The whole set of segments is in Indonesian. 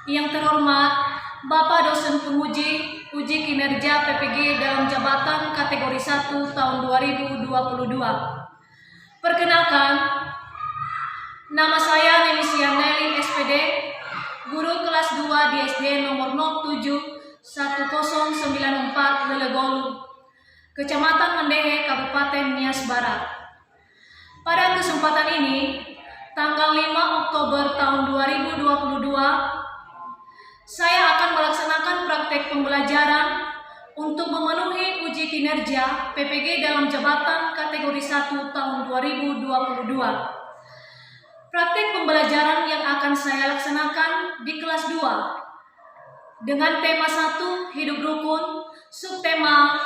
Yang terhormat Bapak Dosen Penguji Uji Kinerja PPG dalam Jabatan Kategori 1 tahun 2022. Perkenalkan, nama saya Nenisia Nelly SPD, guru kelas 2 di SD nomor 07 1094 Lelegolu, Kecamatan Mendehe, Kabupaten Nias Barat. Pada kesempatan ini, tanggal 5 Oktober tahun 2022, saya akan melaksanakan praktek pembelajaran untuk memenuhi uji kinerja PPG dalam Jabatan Kategori 1 tahun 2022. Praktek pembelajaran yang akan saya laksanakan di kelas 2 dengan tema 1 hidup rukun, subtema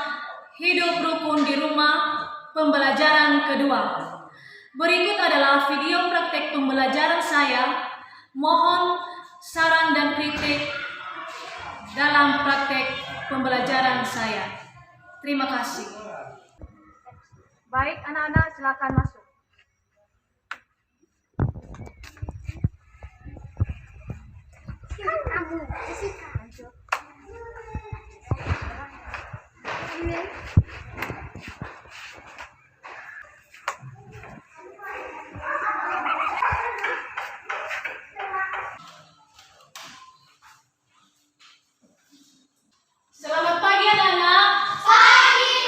hidup rukun di rumah, pembelajaran kedua. Berikut adalah video praktek pembelajaran saya. Mohon saran dan kritik dalam praktek pembelajaran saya. Terima kasih. Baik, anak-anak silakan masuk. Selamat pagi anak-anak. Pagi.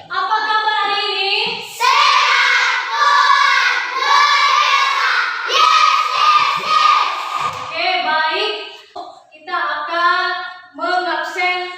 Apa kabar hari ini? Sehat, kuat, merdeka. Yes. Oke, baik. Kita akan mengabsen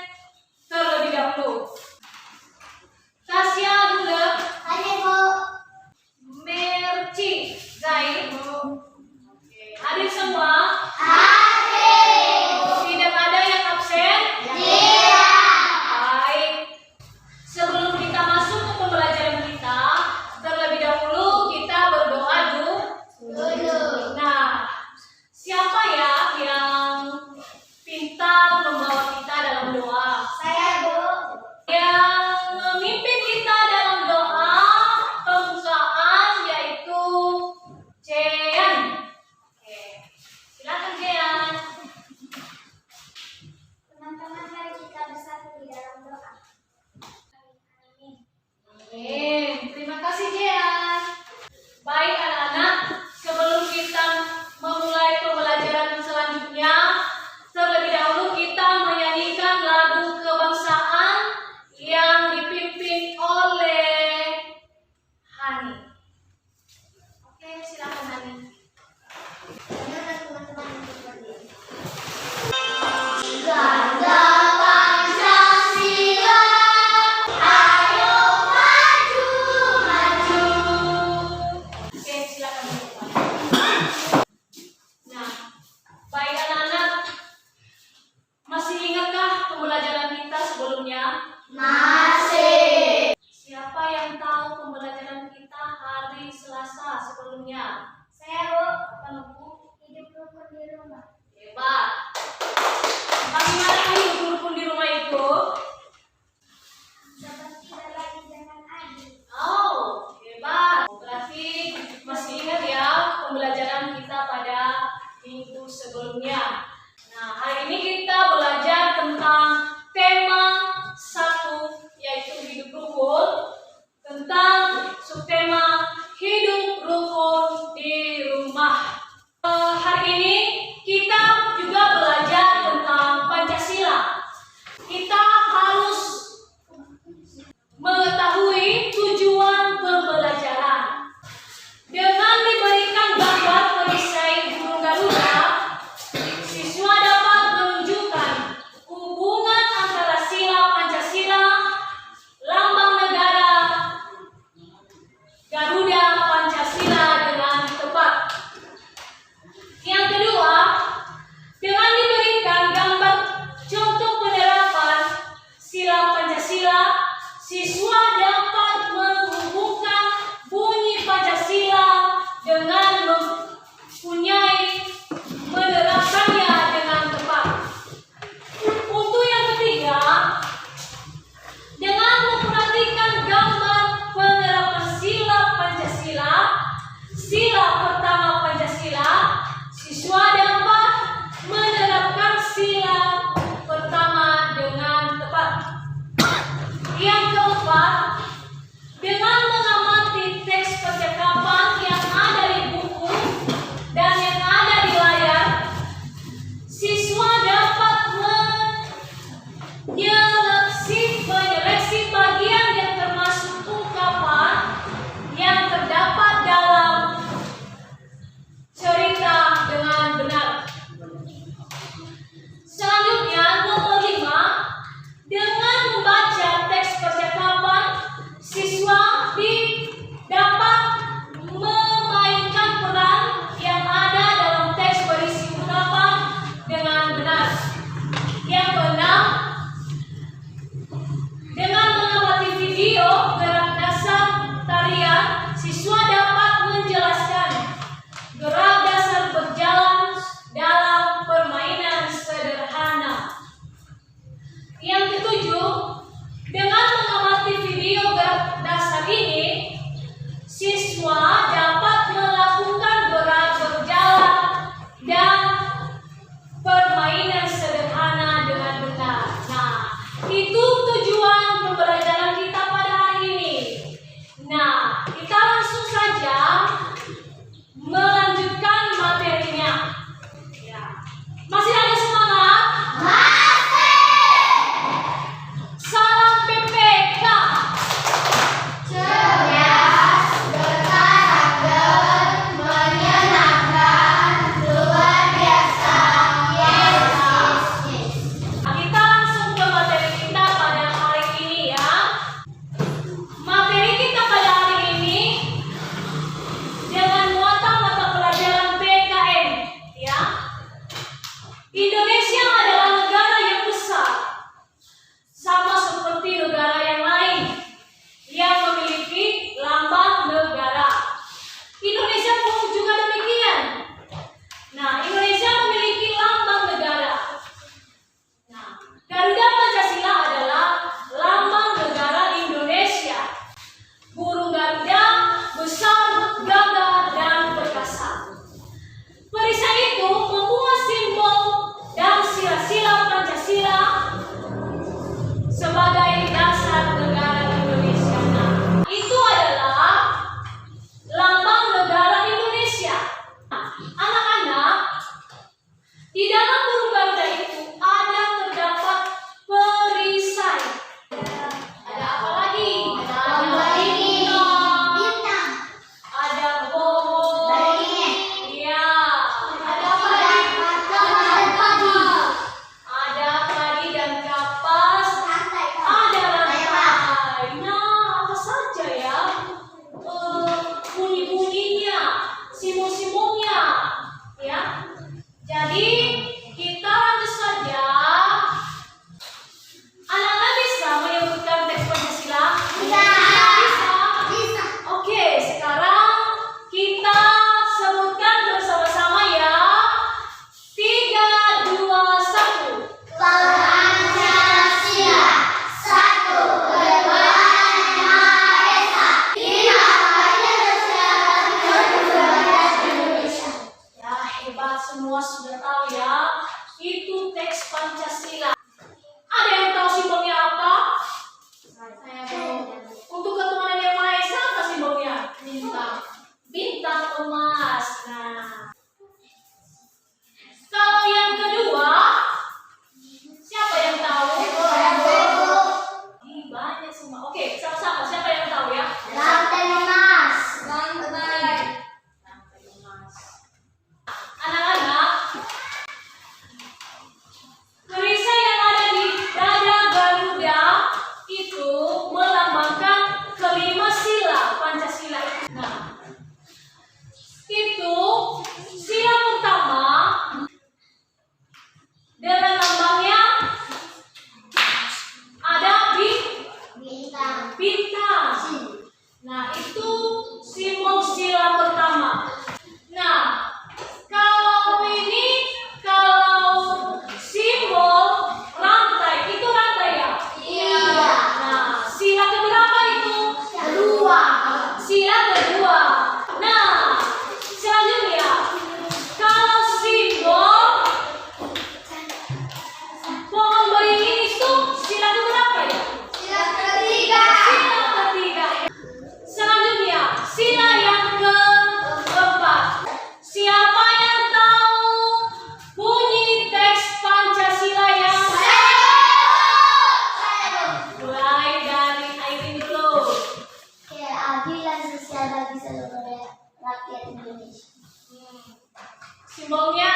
Simbolnya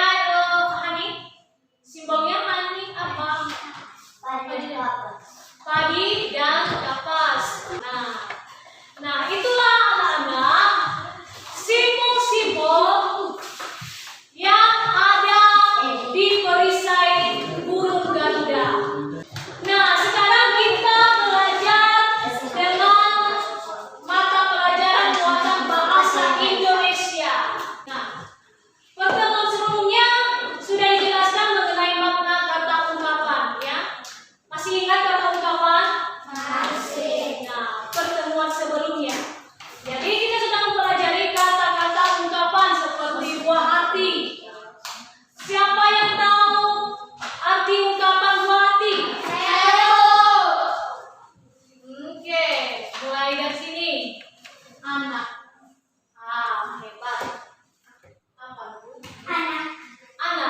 Hani? Simbolnya Hani apa? Padi dan kapas. Nah itulah anak-anak simbol-simbol yang ada di perisai burung Garuda. Nah, sekarang kita belajar dengan mata pelajaran muatan bahasa Indonesia. Nah, pertemuan sebelumnya sudah dijelaskan mengenai makna kata ungkapan, ya. Masih ingat kata ungkapan? Masih. Nah, pertemuan sebelumnya. Jadi kita sudah mempelajari kata-kata ungkapan seperti buah hati. Siapa yang tahu arti ungkapan buah hati? Oke, mulai dari sini. Anak. Hebat. Apa, Bu? Anak. Apa?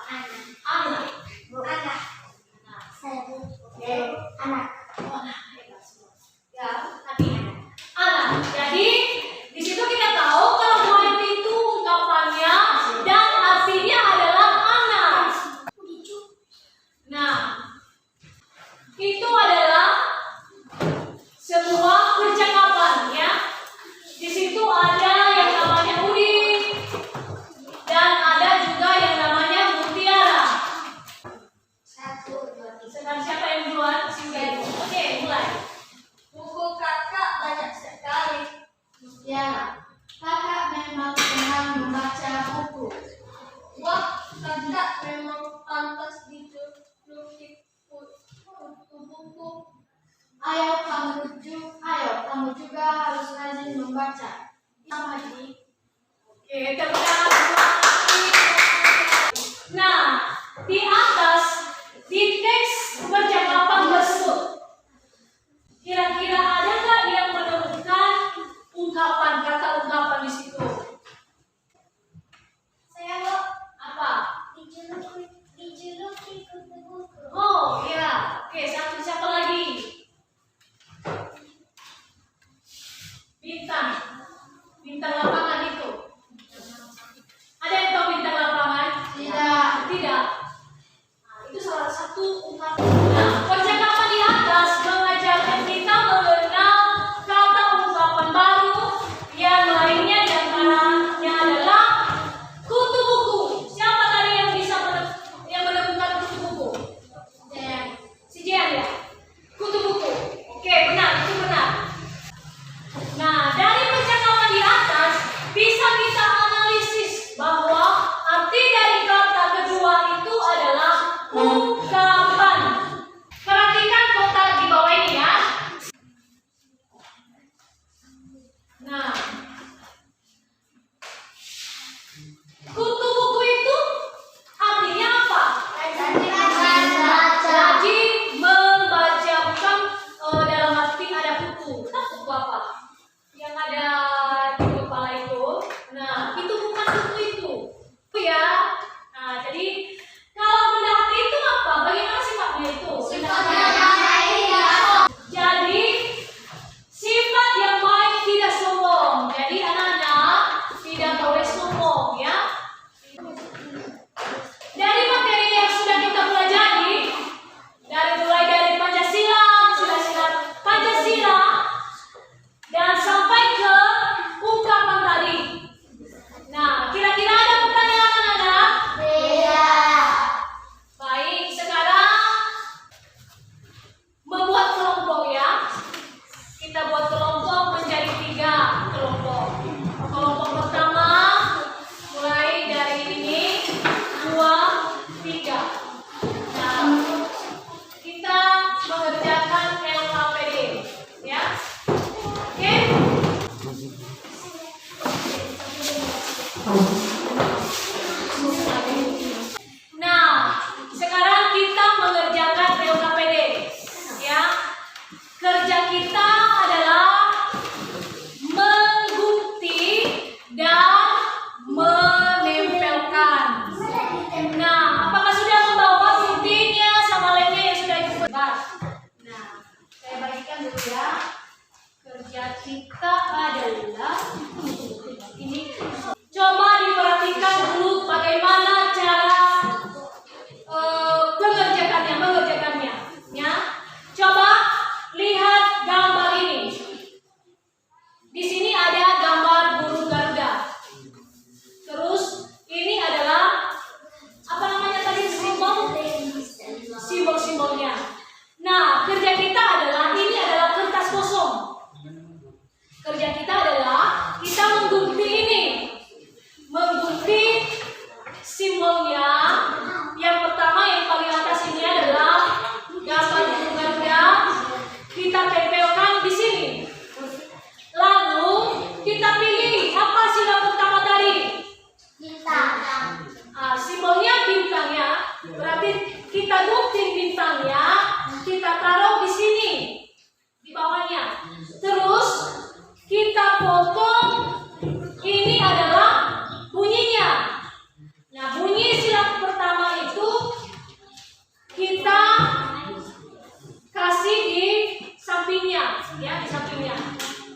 Anak. Nah, hebat semua. Ya, tadi anak. Jadi di situ kita tahu kalau buah hati itu ungkapannya dan artinya adalah anak. Nah, itu adalah sebuah percakapan, ya. Di situ ada yang namanya Udi dan ada juga yang namanya Mutiara. Sekarang siapa yang duluan? Singgah. Oke, mulai. Buku kakak banyak sekali. Ya, kakak memang senang membaca buku. Wah, kakak memang pantas dijuluki buku. Ayo kamu juga harus rajin membaca. Sama ini. Oke, tepuk tangan buat Adi. Nah, di atas di teks percakapan tersebut, kira-kira ada nggak yang menemukan ungkapan kata ungkapan di situ? Saya kok Apa? dijuluki kupu-kupu. Oh, ya. Oke, siapa lagi? Bintang. Bintang lapangan itu. Ada yang tahu bintang lapangan? Tidak. Tidak. Nah,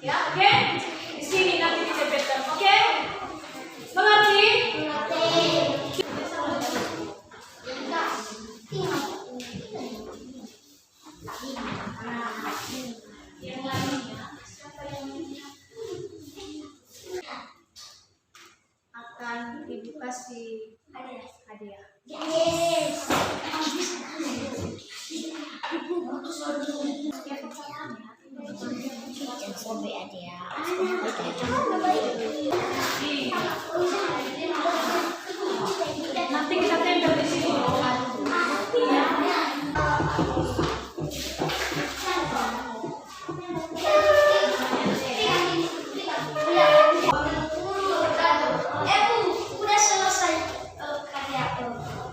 Ya, oke? Di sini nanti ditempelkan, oke? Mengerti? Yang lainnya, siapa yang akan ibu kasih hadiah? Yes. Jangan sampai ada ya. Nanti kita tempel di sini. Ya. Udah selesai karya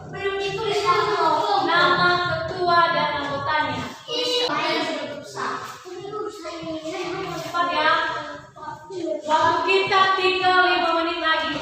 belum ditulis dulu. Nama ketua dan anggotanya. Cepat ya. Waktu kita tinggal 5 menit lagi.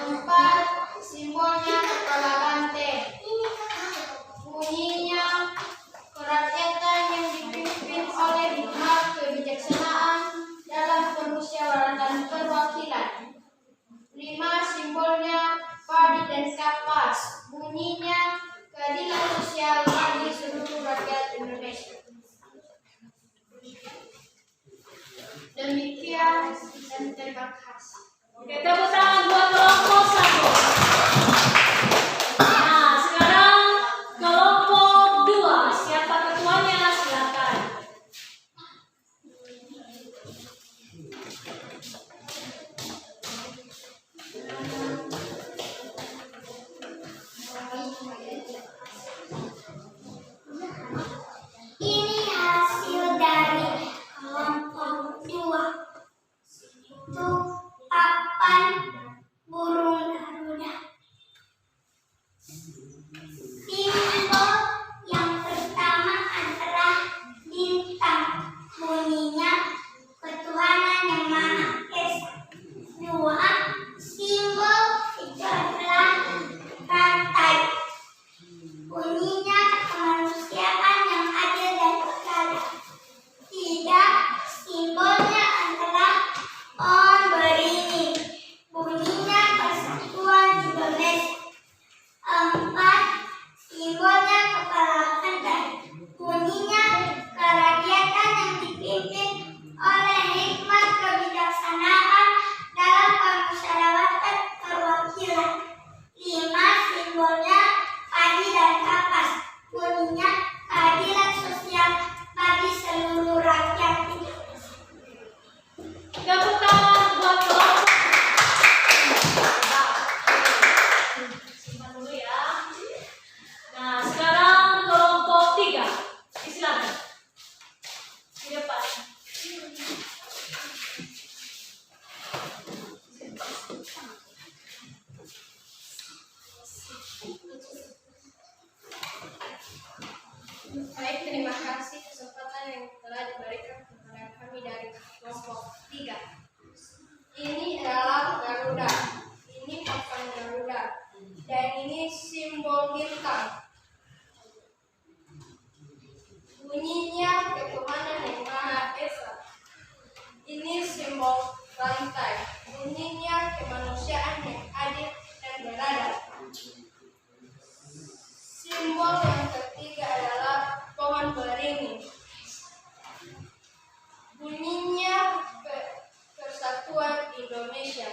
keempat, simbolnya kepala banteng. Bunyinya kerakyatan yang dipimpin oleh hikmat kebijaksanaan dalam permusyawaratan perwakilan. 5. Simbolnya padi dan kapas. Bunyinya keadilan sosial bagi seluruh rakyat Indonesia. Demikian dan terima kasih. Oke, tepuk tangan buat kelompok 1. Nah, sekarang kelompok 2. Siapa ketuanya? Silakan. Ini hasil dari kelompok 2. Itu papan burung Garuda. Simbol yang pertama adalah bintang. Bunyinya ketuhanan yang Maha Esa. 2. Simbol itu adalah rantai. Bunyinya kemanusiaan yang adil dan beradab. 3. Simbolnya adalah pohon beringin. Bunyinya persatuan Indonesia. 4. Simbolnya kepala banteng. Bunyinya kerakyatan yang dipimpin oleh hikmat kebijaksanaan dalam permusyawaratan perwakilan. 5. Simbolnya padi dan kapas. Bunyinya keadilan sosial bagi seluruh rakyat Indonesia. Tepuk tangan buat kelompok. Simpan dulu ya. Nah, sekarang kelompok 3. Silakan. Di depan. Baik, terima kasih kesempatan yang telah diberikan kepada kami dari kelompok 3. Ini adalah Garuda, ini papan Garuda, dan ini simbol bintang. Bunyinya ketuhanan yang Maha Esa. Ini simbol rantai. Bunyinya kemanusiaan yang adil dan beradab. Simbol yang ketiga adalah pohon beringin. Bunyinya persatuan Indonesia.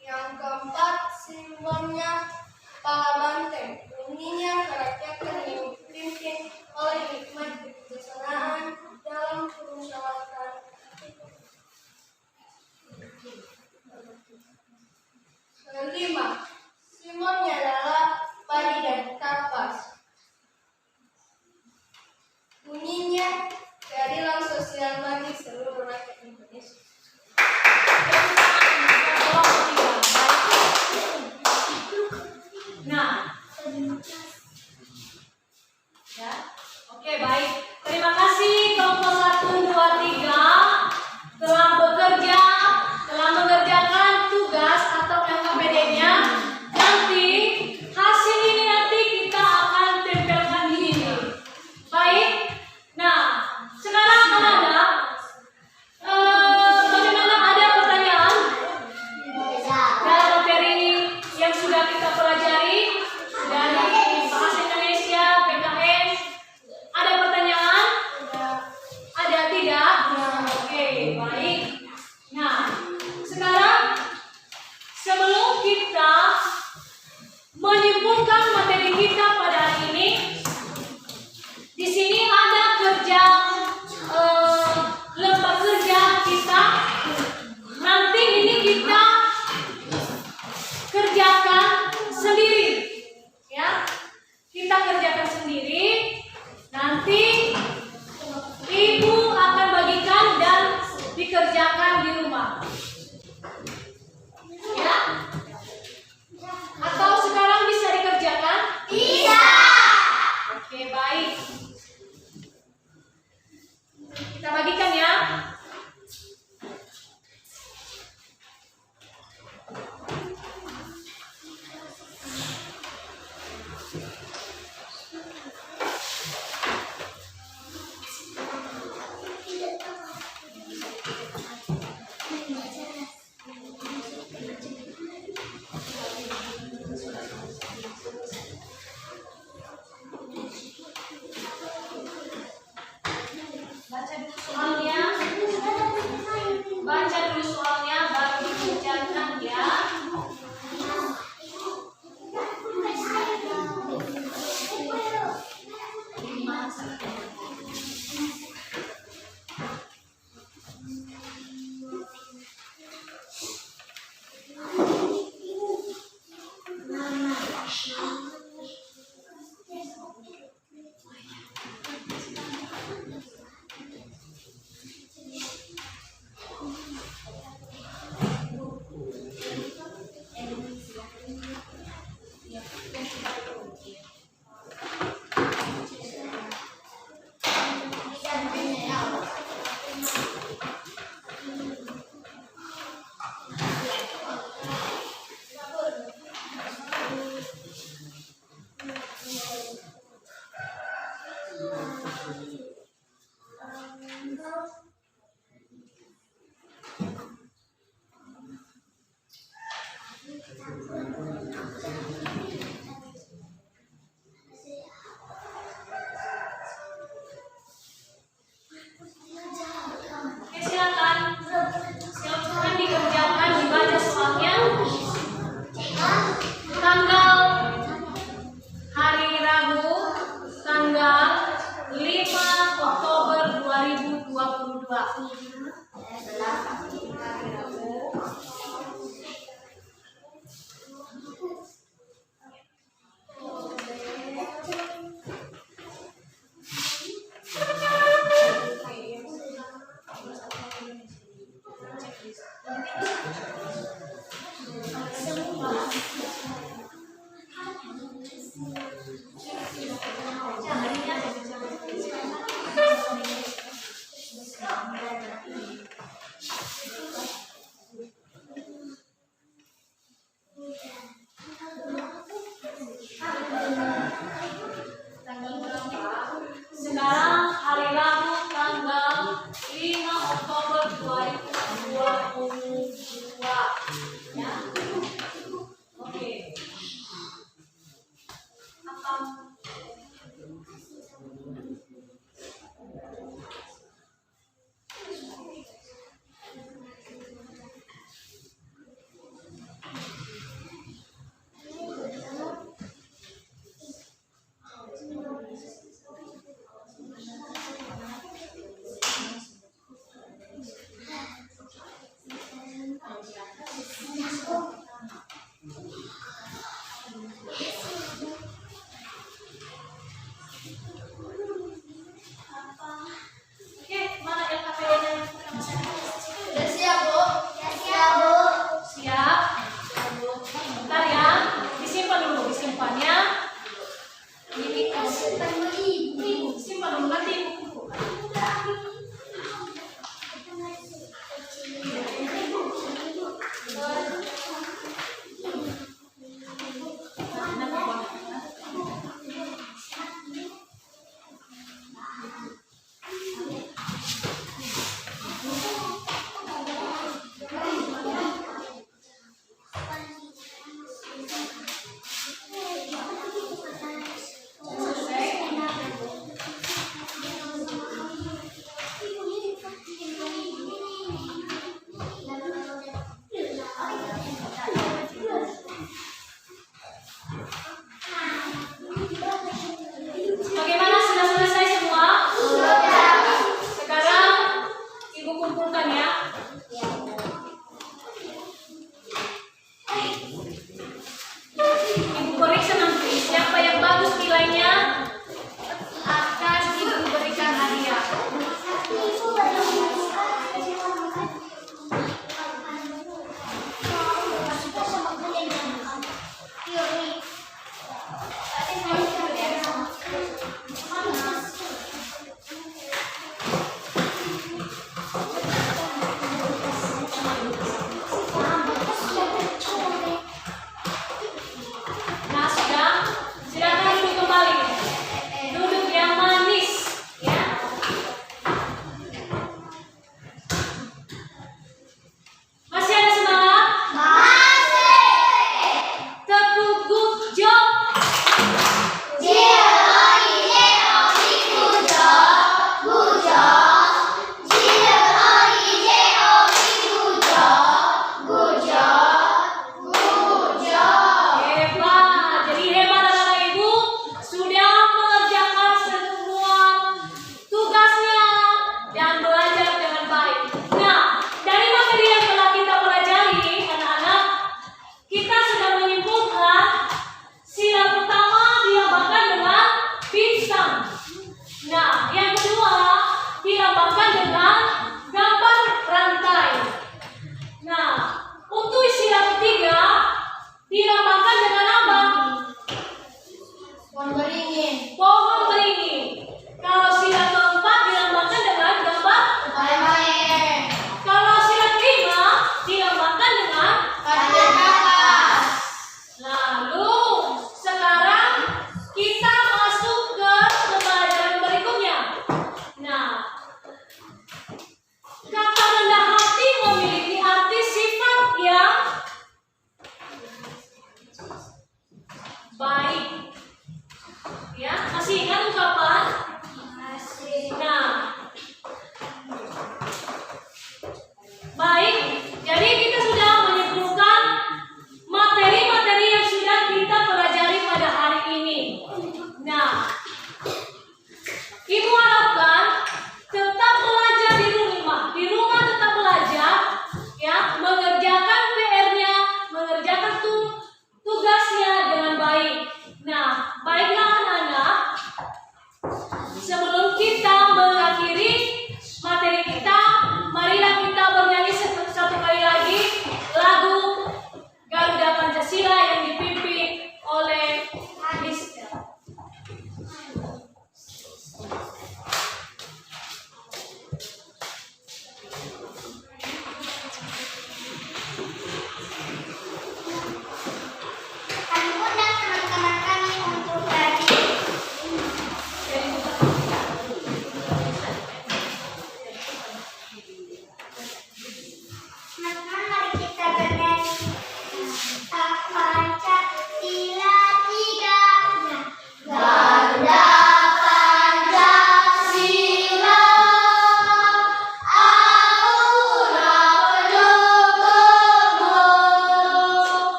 Yang keempat, simbolnya kepala banteng. Bunyinya kerakyatan yang dipimpin oleh hikmat kebijaksanaan dalam permusyawaratan. Kelima, simbolnya adalah padi dan kapas. Bunyinya keadilan sosial bagi seluruh rakyat Indonesia. Nah, ya, oke, baik. Terima kasih kelompok 1, 2, 3 telah bekerja, telah mengerjakan tugas atau LKPD-nya. Nanti hasil ini nanti kita akan tempelkan di sini. Baik. Nah, sekarang anak-anak, bagaimana, ada pertanyaan dalam materi yang sudah kita pelajari dari bahasa Indonesia, PKN? Ada pertanyaan? Ada tidak? Oke, baik. Nah, sekarang sebelum kita menyimpulkan materi kita pada hari ini, di sini ada kerja lembar kerja kita. Nanti ini kita kerjakan sendiri, ya. Kita kerjakan sendiri. Nanti ibu akan bagikan Sekarang hari Rabu tanggal 5 Oktober 2022. Ya. Oke. Apa? Oke, mana LKPD-nya? Sudah siap, Bu? Ya, siap, Bu. Siap. Bentar ya, disimpan dulu, disimpan ya. Ini Simpan beli. simpan dulu nanti buku. Bagaimana, sudah selesai semua? Sekarang Ibu kumpulkan ya. Ibu periksa nanti siapa yang bagus nilainya akan Ibu berikan hadiah.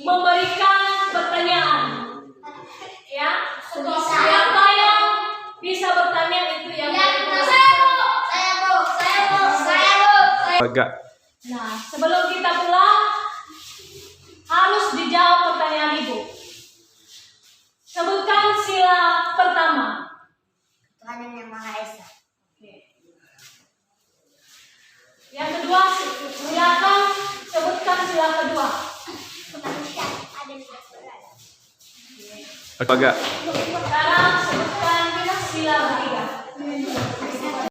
memberikan pertanyaan. Ya, siapa yang bisa bertanya itu yang Agak. Nah, sebelum kita pulang harus dijawab pertanyaan Ibu. Sebutkan sila pertama. Tuhan yang Maha Esa. Oke. Yang kedua, silakan sebutkan sila kedua. Kemanusiaan ada di atas berada. Agak. Sekarang sebutkan sila ketiga.